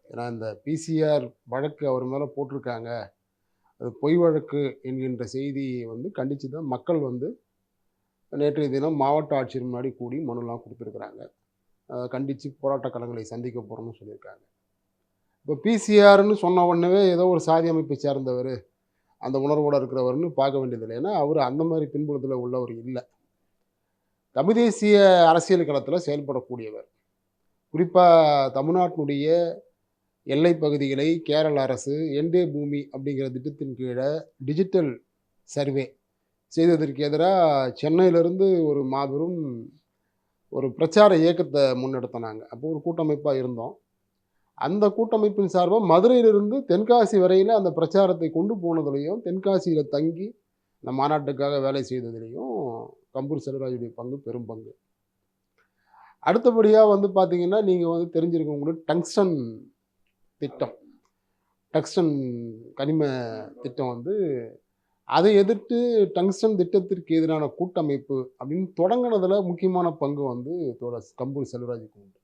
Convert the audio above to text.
ஏன்னா இந்த பிசிஆர் வழக்கு அவர் மேலே போட்டிருக்காங்க. அது பொய் வழக்கு என்கின்ற செய்தியை வந்து கண்டித்து தான் மக்கள் வந்து நேற்றைய தினம் மாவட்ட ஆட்சியர் முன்னாடி கூடி மனுலாம் குடுத்துருக்குறாங்க. கண்டித்து போராட்ட களங்களை சந்திக்க போகிறோம்னு சொல்லியிருக்காங்க. இப்போ பிசிஆர்ன்னு சொன்ன உடனே ஏதோ ஒரு சாதி அமைப்பை சேர்ந்தவர், அந்த உணர்வோட இருக்கிறவர்ன்னு பார்க்க வேண்டியதில்லை. ஏன்னா, அவர் அந்த மாரி பின்புலத்தில உள்ளவர் இல்ல. தமிழ் தேசிய அரசியல் களத்தில செயல்படக்கூடியவர். குறிப்பா தமிழ்நாட்டினுடைய எல்லை பகுதிகளை கேரள அரசு என்டே பூமி அப்படிங்கிற திட்டத்தின் கீழ டிஜிட்டல் சர்வே செய்ததற்கு எதிரா சென்னையிலிருந்து ஒரு மாபெரும் ஒரு பிரச்சார இயக்கத்த முன்னெடுத்தோம். அப்போ ஒரு கூட்டமைப்பா இருந்தோம். அந்த கூட்டமைப்பின் சார்பா மதுரையிலிருந்து தென்காசி வரையில அந்த பிரச்சாரத்தை கொண்டு போனதுலயும், தென்காசியில தங்கி இந்த மாநாட்டுக்காக வேலை செய்ததிலயும் கம்பூர் செல்வராஜுடைய பங்கு பெரும் பங்கு. அடுத்தபடியா வந்து பார்த்தீங்கன்னா, நீங்க வந்து தெரிஞ்சிருக்கும் உங்களுக்கு டங்ஸ்டன் திட்டம். டங்ஸ்டன் கனிம திட்டம் வந்து அதை எதிர்த்து டங்ஸ்டன் திட்டத்திற்கு எதிரான கூட்டமைப்பு அப்படின்னு தொடங்குனதுல முக்கியமான பங்கு வந்து தோழர் கம்பூர் செல்வராஜுக்கு உண்டு.